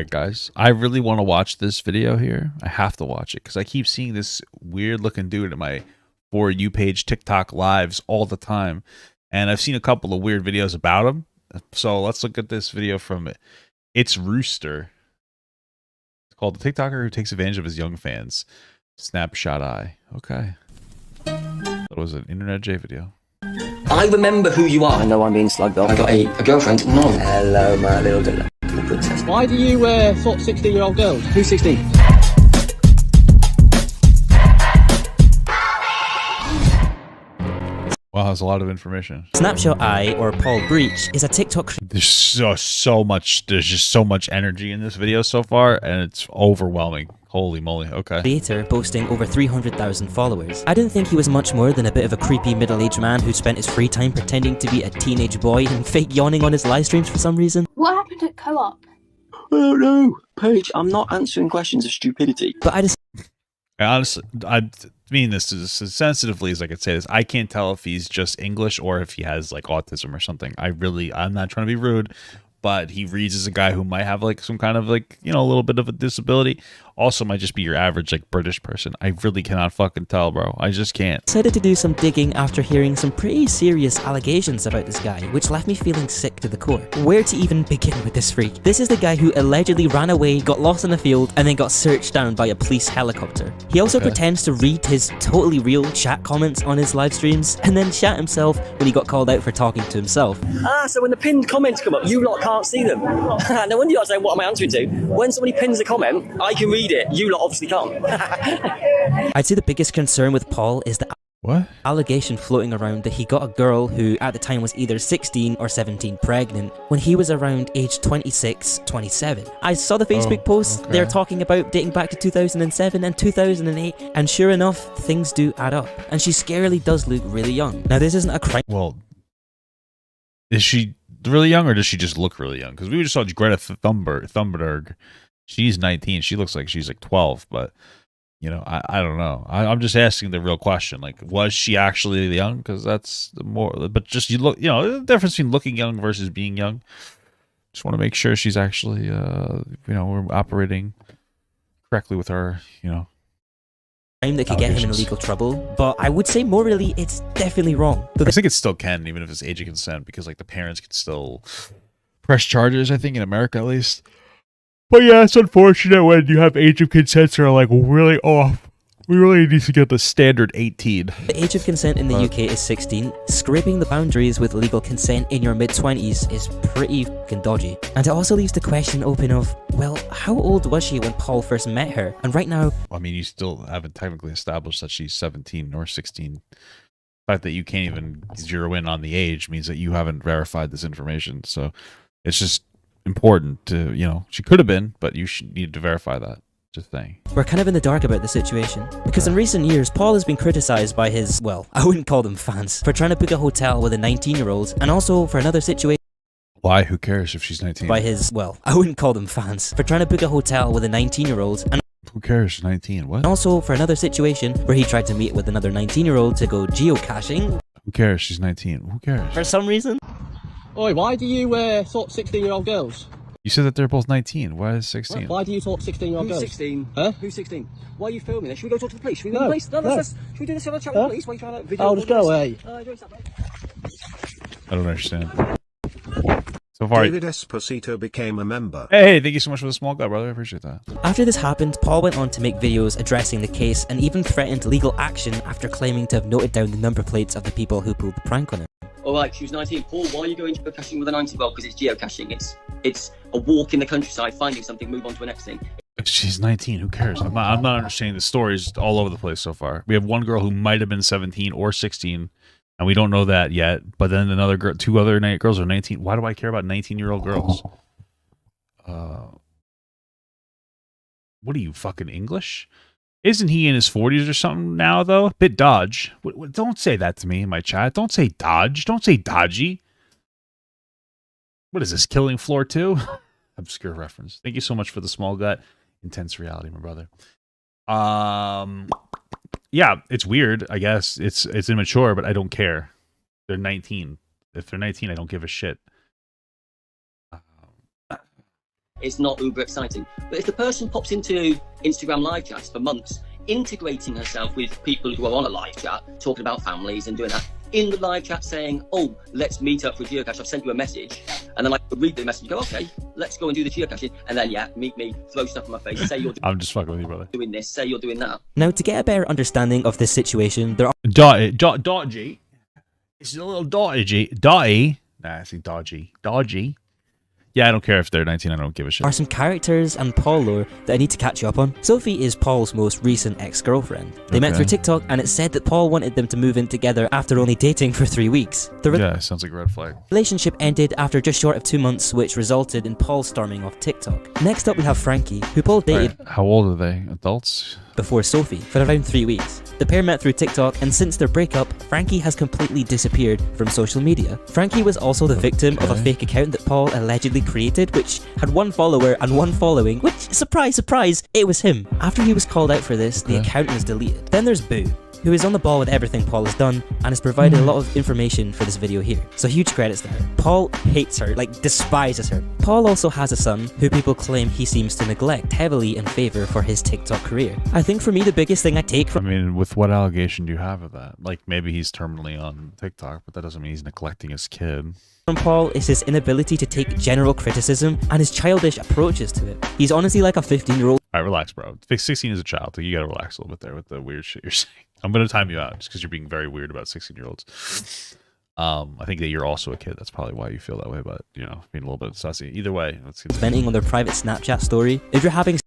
Alright, guys, I really want to watch this video here. I have to watch it because I keep seeing this weird looking dude in my For You page TikTok lives all the time. And I've seen a couple of weird videos about him. So let's look at this video from it. It's Rooster. It's called The TikToker Who Takes Advantage of His Young Fans. Snapshoteye. Okay. That was an Internet J video. I remember who you are. I know I'm being slugged off. I got a girlfriend. No. Hello, my little delightful princess. Why do you sort 16-year-old girls? Who's 16? Wow, that's a lot of information. Snapshoteye, or Paul Breach, is a TikTok There's so much. There's just so much energy in this video so far, and it's overwhelming. Holy moly! Okay. creator boasting over 300,000 followers. I didn't think he was much more than a bit of a creepy middle-aged man who spent his free time pretending to be a teenage boy and fake yawning on his live streams for some reason. What happened at co-op? Oh no, Paige, I'm not answering questions of stupidity. But I just Honestly, I mean this as sensitively as I could say this. I can't tell if he's just English or if he has like autism or something. I'm not trying to be rude, but he reads as a guy who might have like some kind of like, you know, a little bit of a disability. Also might just be your average like British person. I really cannot fucking tell, bro. I just can't. decided to do some digging after hearing some pretty serious allegations about this guy, which left me feeling sick to the core. Where to even begin with this freak? This is the guy who allegedly ran away, got lost in a field, and then got searched down by a police helicopter. He also pretends to read his totally real chat comments on his live streams, and then shat himself when he got called out for talking to himself. Ah, so when the pinned comments come up, you lot can't see them. No wonder you're saying, what am I answering to? When somebody pins a comment, I can read it. You lot obviously can't. I'd say the biggest concern with Paul is the What? allegation floating around that he got a girl who at the time was either 16 or 17 pregnant when he was around age 26, 27. I saw the Facebook post. okay. They're talking about dating back to 2007 and 2008, and sure enough, things do add up. And she scarily does look really young. Now, this isn't a crime. Well, is she really young or does she just look really young? Because we just saw Greta Thunberg. She's 19. She looks like she's like 12, but you know, I don't know. I'm just asking the real question. Like, was she actually young? Because that's the more. But just you look, you know, the difference between looking young versus being young. Just want to make sure she's actually, you know, we're operating correctly with our, you know. That could get him in allegations. legal trouble, but I would say morally, it's definitely wrong. I think it still can, even if it's age of consent, because like the parents can still press charges. I think in America at least. But yeah, it's unfortunate when you have age of consents that are like really off. We really need to get the standard 18. The age of consent in the UK is 16. Scraping the boundaries with legal consent in your mid-20s is pretty fucking dodgy. And it also leaves the question open of, well, how old was she when Paul first met her? And right now, I mean, you still haven't technically established that she's 17 or 16. The fact that you can't even zero in on the age means that you haven't verified this information. So it's just important to, you know, she could have been, but you need to verify that. Just saying. we're kind of in the dark about the situation. Because in recent years, Paul has been criticized by his, well, I wouldn't call them fans, for trying to book a hotel with a 19-year-old, and also for another situation Why? Who cares if she's 19? by his, well, I wouldn't call them fans, for trying to book a hotel with a 19-year-old, and Who cares? 19. What? also for another situation where he tried to meet with another 19-year-old to go geocaching Who cares? She's 19. Who cares? for some reason. Oi, why do you sort 16-year-old girls? You said that they're both 19. Why is 16? Why do you sort 16-year-old Who's girls? 16? Huh? Who's 16? Why are you filming this? Should we go talk to the police? Should we go No, to the police? No, no. should we do this on a chat with the police? Why are you trying to video Oh, just go away. I don't understand. So far, David Esposito became a member. hey, thank you so much for the small guy, brother. I appreciate that. After this happened, Paul went on to make videos addressing the case and even threatened legal action after claiming to have noted down the number plates of the people who pulled the prank on him. Alright, she was 19. Paul, why are you going geocaching with a 90-year-old? Because it's geocaching. It's a walk in the countryside, finding something, move on to the next thing. If she's 19, who cares? I'm not understanding the stories all over the place so far. We have one girl who might have been 17 or 16, and we don't know that yet. But then another girl, two other girls are 19. Why do I care about 19-year-old girls? What are you, fucking English? Isn't he in his 40s or something now, though? Bit dodge. Don't say that to me in my chat. Don't say dodge. Don't say dodgy. What is this, Killing Floor 2? Obscure reference. Thank you so much for the small gut. Intense reality, my brother. Yeah, it's weird, I guess. It's immature, but I don't care. They're 19. If they're 19, I don't give a shit. It's not uber exciting. But if the person pops into Instagram live chats for months, integrating herself with people who are on a live chat, talking about families and doing that, in the live chat saying, oh, let's meet up for geocache, I've sent you a message, and then I read the message and go, okay, let's go and do the geocaching, and then yeah, meet me, throw stuff in my face, say you're I'm just fucking with you, brother. doing this, say you're doing that. Now, to get a better understanding of this situation, there are Dodgy. It's a little dodgy. Dotty. Nah, I say dodgy. Yeah, I don't care if they're 19. I don't give a shit. some characters and Paul lore that I need to catch you up on. Sophie is Paul's most recent ex-girlfriend. They met through TikTok, and it said that Paul wanted them to move in together after only dating for 3 weeks. Yeah, sounds like a red flag. Relationship ended after just short of 2 months, which resulted in Paul storming off TikTok. Next up we have Frankie, who Paul dated How old are they? Adults? before Sophie for around 3 weeks. The pair met through TikTok, and since their breakup, Frankie has completely disappeared from social media. Frankie was also the victim of a fake account that Paul allegedly created, which had 1 follower and 1 following, which, surprise, surprise, it was him. After he was called out for this, the account was deleted. Then there's Boo, who is on the ball with everything Paul has done and has provided a lot of information for this video here. So huge credits to her. Paul hates her, like despises her. Paul also has a son who people claim he seems to neglect heavily in favor for his TikTok career. I think for me the biggest thing I take I from mean, with what allegation do you have of that? Like, maybe he's terminally on TikTok, but that doesn't mean he's neglecting his kid. Paul is his inability to take general criticism and his childish approaches to it. He's honestly like a 15-year-old. All right, relax, bro. 16 is a child, so you gotta relax a little bit there with the weird shit you're saying. I'm gonna time you out just because you're being very weird about 16-year-olds. I think that you're also a kid. That's probably why you feel that way, but, you know, being a little bit sussy. Either way, let's get venting on their private Snapchat story. If you're having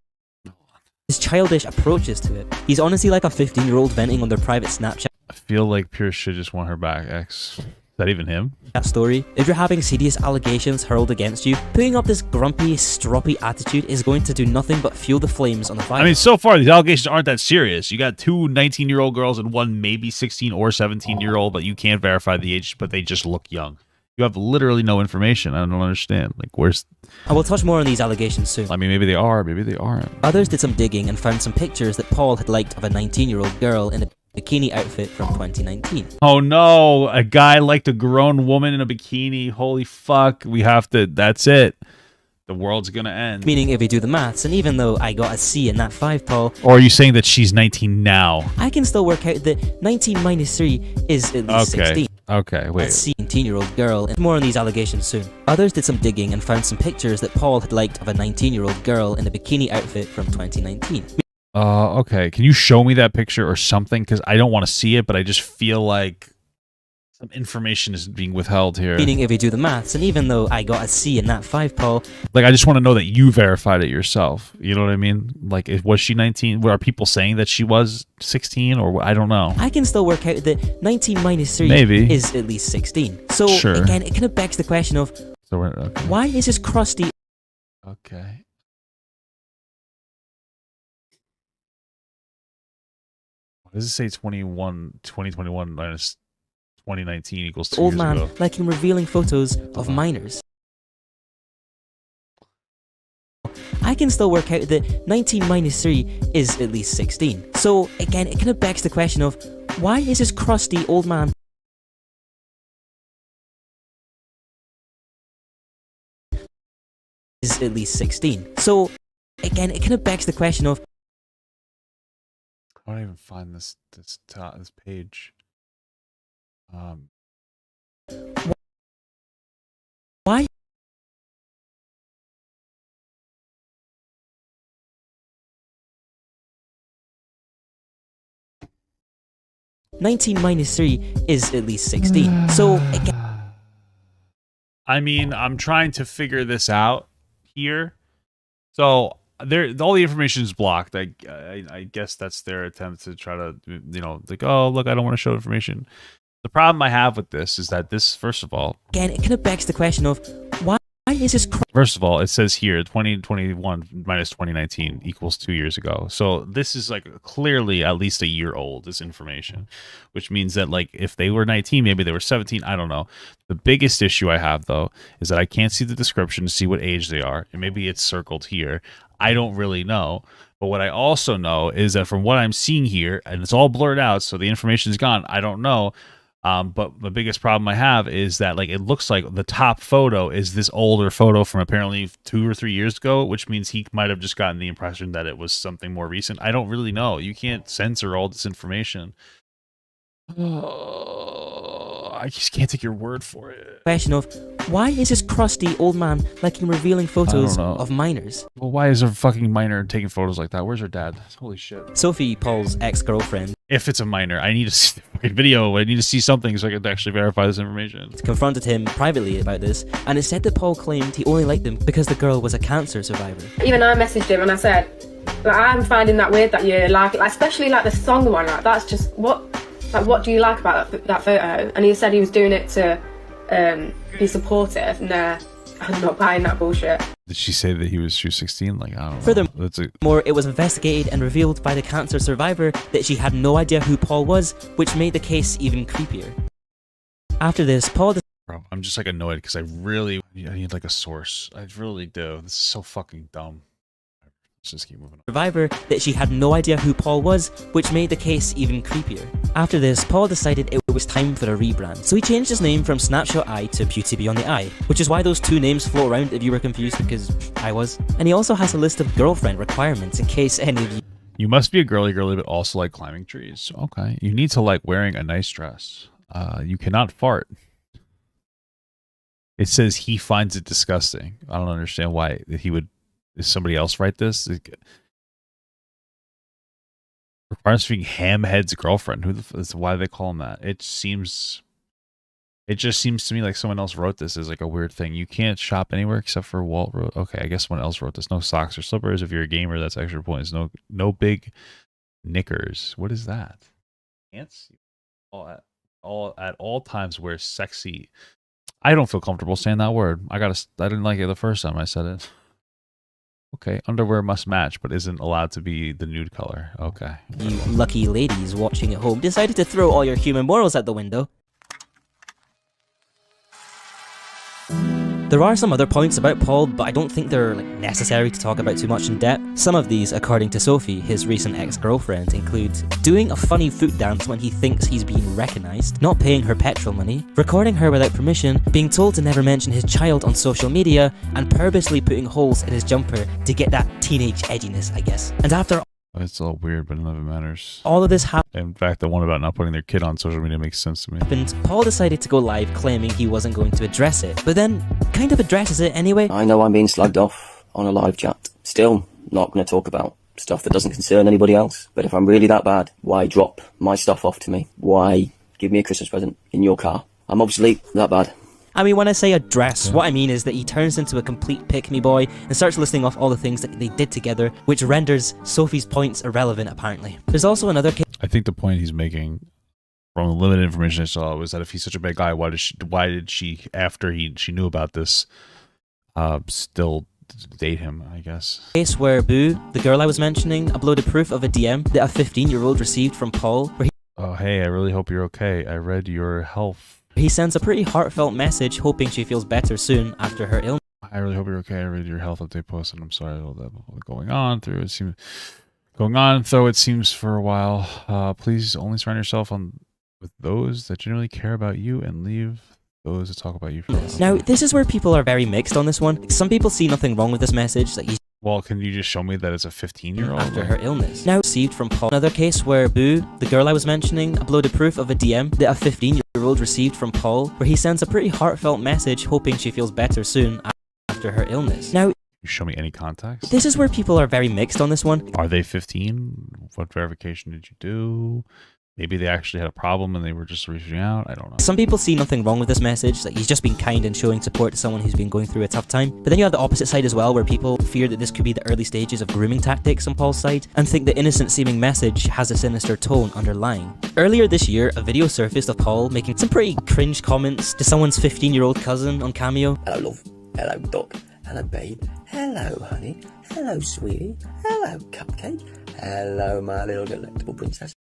his childish approaches to it. He's honestly like a 15-year-old venting on their private Snapchat I feel like Pierce should just want her back, X. Is that even him? story. If you're having serious allegations hurled against you, putting up this grumpy, stroppy attitude is going to do nothing but fuel the flames on the fire. I mean, so far, these allegations aren't that serious. You got 2 19-year-old girls and 1 maybe 16 or 17-year-old, but you can't verify the age, but they just look young. You have literally no information. I don't understand. Like, where's... I will touch more on these allegations soon. I mean, maybe they are, maybe they aren't. Others did some digging and found some pictures that Paul had liked of a 19-year-old girl in a bikini outfit from 2019. Oh no, a guy liked a grown woman in a bikini. Holy fuck, we have to, that's it. The world's gonna end. Meaning if we do the maths, and even though I got a C in that 5, Paul... Or are you saying that she's 19 now? I can still work out that 19 minus 3 is at least 16. Okay, wait. Let's see, 19-year-old girl. And more on these allegations soon. Others did some digging and found some pictures that Paul had liked of a 19-year-old girl in a bikini outfit from 2019. Okay. Can you show me that picture or something? Because I don't want to see it, but I just feel like some information is being withheld here. Meaning if we do the maths, and even though I got a C in that 5, Paul... Like, I just want to know that you verified it yourself. You know what I mean? Like, was she 19? Are people saying that she was 16? Or I don't know. I can still work out that 19 minus 3 Maybe. is at least 16. So, Sure. again, it kind of begs the question of... So we're, okay. Why is this crusty... Okay. What does it say 2021 minus 2019 equals 2 old years man ago? liking revealing photos of minors? I can still work out that 19 minus 3 is at least 16. So, again, it kind of begs the question of, why is this crusty old man is at least 16? So, again, it kind of begs the question of, I don't even find this page. why 19 minus 3 is at least 16. So, again... I mean, I'm trying to figure this out here. So there, all the information is blocked. I guess that's their attempt to try to, you know, like, oh, look, I don't want to show information. The problem I have with this is that this, first of all... Again, it kind of begs the question of, why is this... First of all, it says here 2021 minus 2019 equals 2 years ago. So this is like clearly at least a year old, this information, which means that like if they were 19, maybe they were 17. I don't know. The biggest issue I have, though, is that I can't see the description to see what age they are. And maybe it's circled here. I don't really know. But what I also know is that from what I'm seeing here, and it's all blurred out, so the information is gone, I don't know. But the biggest problem I have is that like it looks like the top photo is this older photo from apparently 2 or 3 years ago, which means he might have just gotten the impression that it was something more recent. I don't really know. You can't censor all this information. I just can't take your word for it. Question of, why is this crusty old man liking revealing photos of minors? Well, why is a fucking minor taking photos like that? Where's her dad? Holy shit. Sophie, Paul's ex-girlfriend, If it's a minor, I need to see the fucking video. I need to see something so I can actually verify this information. confronted him privately about this, and it said that Paul claimed he only liked them because the girl was a cancer survivor. Even I messaged him and I said, like, I'm finding that weird that you like it, like, especially like the song one, like that's just what do you like about that photo? And he said he was doing it to be supportive. Nah, I'm not buying that bullshit. Did she say that she was 16? Like, I don't know. Furthermore, it was investigated and revealed by the cancer survivor that she had no idea who Paul was, which made the case even creepier. After this, Paul... Bro, I'm just like annoyed because I need like a source. I really do. This is so fucking dumb. Let's just keep moving on. Survivor that she had no idea who Paul was, which made the case even creepier. After this, Paul decided it was time for a rebrand, so he changed his name from Snapshoteye to Beauty Beyond the Eye, which is why those two names float around if you were confused, because I was. And he also has a list of girlfriend requirements in case any of you... You must be a girly but also like climbing trees. Okay. You need to like wearing a nice dress. You cannot fart. It says he finds it disgusting. I don't understand why he would... Is somebody else write this? Requires being Hamhead's girlfriend. Why do they call him that? It just seems to me like someone else wrote this as like a weird thing. You can't shop anywhere except for Walt wrote. Okay, I guess someone else wrote this. No socks or slippers. If you're a gamer, that's extra points. No big knickers. What is that? Pants. At all times wear sexy. I don't feel comfortable saying that word. I didn't like it the first time I said it. Okay, underwear must match, but isn't allowed to be the nude color. Okay. You lucky ladies watching at home decided to throw all your human morals out the window. There are some other points about Paul, but I don't think they're necessary to talk about too much in depth. Some of these, according to Sophie, his recent ex-girlfriend, include doing a funny foot dance when he thinks he's being recognised, not paying her petrol money, recording her without permission, being told to never mention his child on social media, and purposely putting holes in his jumper to get that teenage edginess, I guess. And after It's all weird, but none of it matters. all of this happened, In fact, the one about not putting their kid on social media makes sense to me. Paul decided to go live claiming he wasn't going to address it, but then kind of addresses it anyway. I know I'm being slugged off on a live chat. Still, not going to talk about stuff that doesn't concern anybody else. But if I'm really that bad, why drop my stuff off to me? Why give me a Christmas present in your car? I'm obviously that bad. I mean, when I say address, what I mean is that he turns into a complete pick-me boy and starts listing off all the things that they did together, which renders Sophie's points irrelevant, apparently. There's also another case. I think the point he's making, from the limited information I saw, was that if he's such a bad guy, why did she after she knew about this, still date him, I guess. Case where Boo, the girl I was mentioning, uploaded proof of a DM that a 15-year-old received from Paul, where Oh, hey, I really hope you're okay. I read your health. he sends a pretty heartfelt message hoping she feels better soon after her illness. I really hope you're okay. I read your health update post, and I'm sorry all that going on through. It seems though it seems for a while. Please only surround yourself with those that genuinely care about you, and leave those that talk about you first. Now, this is where people are very mixed on this one. Some people see nothing wrong with this message, that he's Well, can you just show me that it's a 15-year-old? after her illness. Now received from Paul. Another case where Boo, the girl I was mentioning, uploaded proof of a DM that a 15-year-old received from Paul, where he sends a pretty heartfelt message hoping she feels better soon after her illness. Now, You show me any context? this is where people are very mixed on this one. Are they 15? What verification did you do? Maybe they actually had a problem and they were just reaching out. I don't know. Some people see nothing wrong with this message, like he's just being kind and showing support to someone who's been going through a tough time. But then you have the opposite side as well, where people fear that this could be the early stages of grooming tactics on Paul's side, and think the innocent seeming message has a sinister tone underlying. Earlier this year, a video surfaced of Paul making some pretty cringe comments to someone's 15-year-old cousin on Cameo. Hello, love. Hello, Doc. Hello, babe. Hello, honey. Hello, sweetie. Hello, cupcake. Hello, my little delectable princess.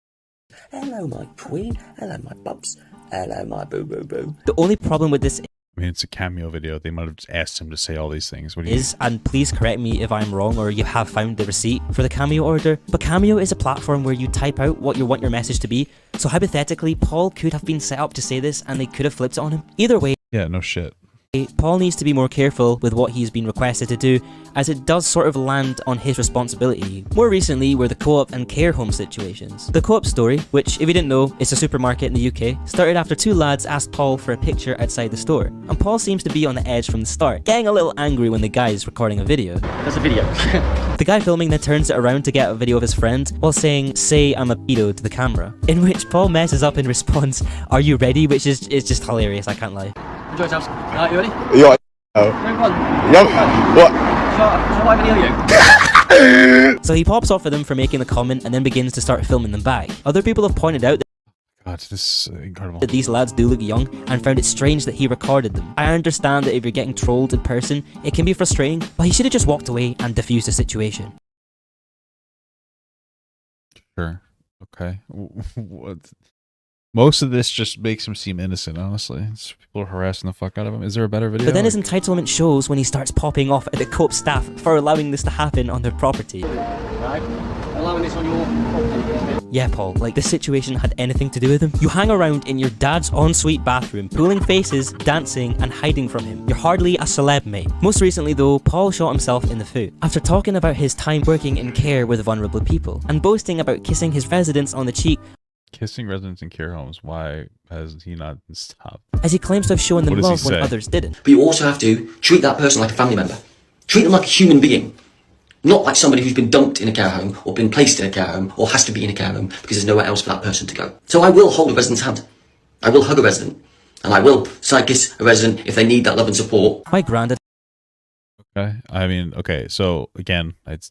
Hello, my queen. Hello, my bubs. Hello, my boo-boo-boo. The only problem with this I mean, it's a cameo video. They might have just asked him to say all these things. What do you is, and please correct me if I'm wrong or you have found the receipt for the Cameo order, but Cameo is a platform where you type out what you want your message to be, so hypothetically, Paul could have been set up to say this and they could have flipped it on him. Either way, Yeah, no shit. Paul needs to be more careful with what he's been requested to do, as it does sort of land on his responsibility. More recently were the co-op and care home situations. The co-op story, which if you didn't know, is a supermarket in the UK, started after two lads asked Paul for a picture outside the store, and Paul seems to be on the edge from the start, getting a little angry when the guy is recording a video. There's a video. The guy filming then turns it around to get a video of his friend while saying, "Say I'm a pedo" to the camera, in which Paul messes up in response, "Are you ready?" which is just hilarious, I can't lie. Enjoy yourselves. Alright, you ready? Yo, No, go on. yo, what? Shall I video you? So he pops off at them for making the comment and then begins to start filming them back. Other people have pointed out God, this is incredible. that these lads do look young and found it strange that he recorded them. I understand that if you're getting trolled in person, it can be frustrating, but he should have just walked away and diffused the situation. Sure. Okay. What? Most of this just makes him seem innocent, honestly. People are harassing the fuck out of him. Is there a better video? But then his entitlement shows when he starts popping off at the co-op staff for allowing this to happen on their property. Right. Allowing this on your property. Yeah, Paul, like this situation had anything to do with him? You hang around in your dad's ensuite bathroom, pulling faces, dancing, and hiding from him. You're hardly a celeb, mate. Most recently though, Paul shot himself in the foot after talking about his time working in care with vulnerable people, and boasting about kissing his residents on the cheek. Kissing residents in care homes. Why has he not stopped? As he claims to have shown them What does he love when say? others didn't. But you also have to treat that person like a family member. Treat them like a human being. Not like somebody who's been dumped in a care home or been placed in a care home or has to be in a care home because there's nowhere else for that person to go. So I will hold a resident's hand. I will hug a resident. And I will side kiss a resident if they need that love and support. My granddad Okay. I mean, okay. So again, it's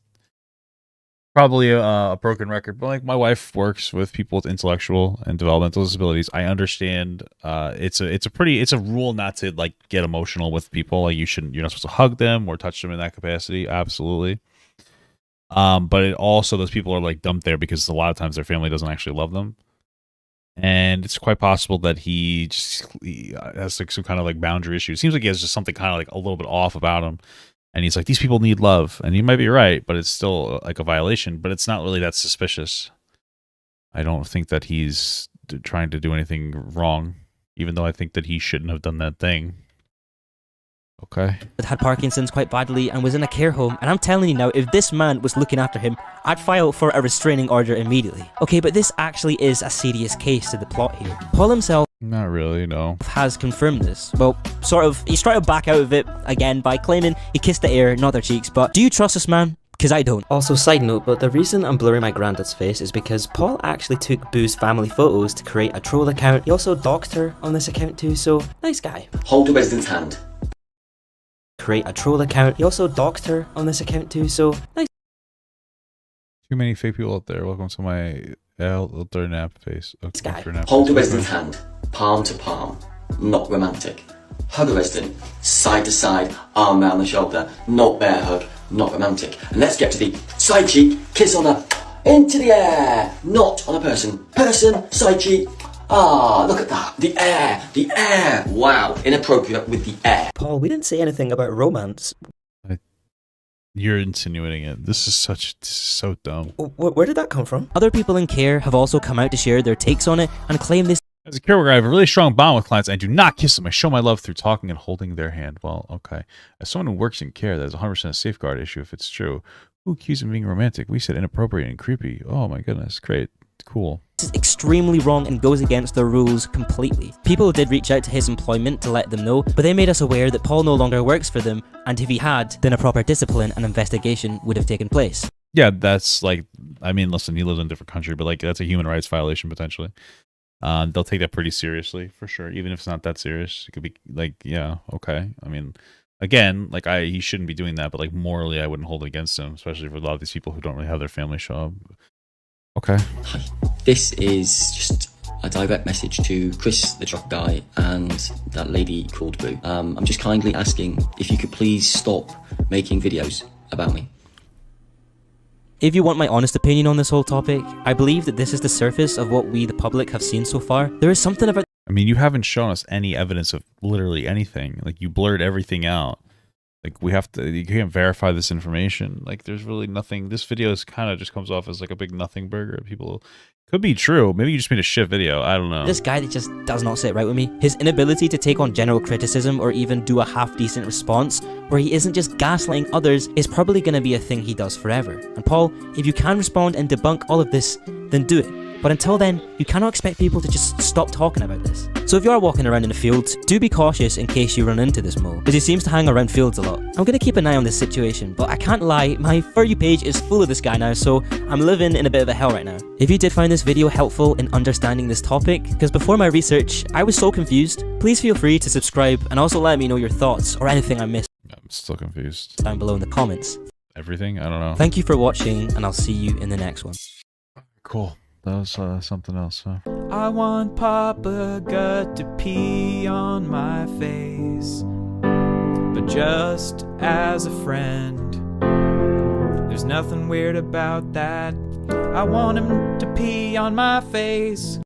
probably a broken record, but like my wife works with people with intellectual and developmental disabilities. I understand. It's a rule not to like get emotional with people. Like you're not supposed to hug them or touch them in that capacity. Absolutely. But it also, those people are like dumped there because a lot of times their family doesn't actually love them. And it's quite possible that he has like some kind of like boundary issue. It seems like he has just something kind of like a little bit off about him. And he's like, these people need love. And you might be right, but it's still like a violation. But it's not really that suspicious. I don't think that he's trying to do anything wrong, even though I think that he shouldn't have done that thing. Okay. had Parkinson's quite badly and was in a care home, and I'm telling you now, if this man was looking after him, I'd file for a restraining order immediately. Okay, but this actually is a serious case to the plot here. Paul himself Not really, no. has confirmed this. Well, sort of. He's trying to back out of it again by claiming he kissed the air, not their cheeks, but do you trust this man? Because I don't. Also, side note, but the reason I'm blurring my granddad's face is because Paul actually took Boo's family photos to create a troll account. He also doxed her on this account too, so nice guy. Hold a resident's hand. Create a troll account. He also doxed her on this account too, so nice. Too many fake people out there. Welcome to my elder nap face. Guy. Hold a resident's hand, palm to palm, not romantic. Hug a resident, side to side, arm around the shoulder, not bear hug, not romantic. And let's get to the side cheek, kiss on a, into the air, not on a person. Person, side cheek. Ah, look at that, the air. Wow, inappropriate with the air. Paul, we didn't say anything about romance. You're insinuating it. This is so dumb. Where did that come from? Other people in care have also come out to share their takes on it and claim this As a care worker, I have a really strong bond with clients. I do not kiss them. I show my love through talking and holding their hand. Well, okay. As someone who works in care, that is 100% a safeguard issue if it's true. Who accused him of being romantic? We said inappropriate and creepy. Oh my goodness. Great. Cool. is extremely wrong and goes against their rules completely. People did reach out to his employment to let them know, but they made us aware that Paul no longer works for them, and if he had, then a proper discipline and investigation would have taken place. Yeah, that's like, I mean, listen, he lives in a different country, but like that's a human rights violation potentially. They'll take that pretty seriously for sure, even if it's not that serious. It could be like, yeah, okay. I mean, again, like he shouldn't be doing that, but like morally, I wouldn't hold it against him, especially for a lot of these people who don't really have their family show up. Okay. Hi. This is just a direct message to Chris, the truck guy, and that lady called Boo. I'm just kindly asking if you could please stop making videos about me. If you want my honest opinion on this whole topic, I believe that this is the surface of what we, the public, have seen so far. There is something about I mean, you haven't shown us any evidence of literally anything. Like, you blurred everything out. Like, you can't verify this information. Like, there's really nothing. This video is kind of just comes off as like a big nothing burger. People, could be true. Maybe you just made a shit video. I don't know. This guy that just does not sit right with me. His inability to take on general criticism or even do a half-decent response where he isn't just gaslighting others is probably going to be a thing he does forever. And Paul, if you can respond and debunk all of this, then do it. But until then, you cannot expect people to just stop talking about this. So if you are walking around in the fields, do be cautious in case you run into this mole, because he seems to hang around fields a lot. I'm going to keep an eye on this situation, but I can't lie, my For You page is full of this guy now, so I'm living in a bit of a hell right now. If you did find this video helpful in understanding this topic, because before my research, I was so confused, please feel free to subscribe and also let me know your thoughts or anything I missed. I'm still confused. Down below in the comments. Everything? I don't know. Thank you for watching, and I'll see you in the next one. Cool. That was something else, huh? I want Papa Gut to pee on my face, but just as a friend. There's nothing weird about that. I want him to pee on my face.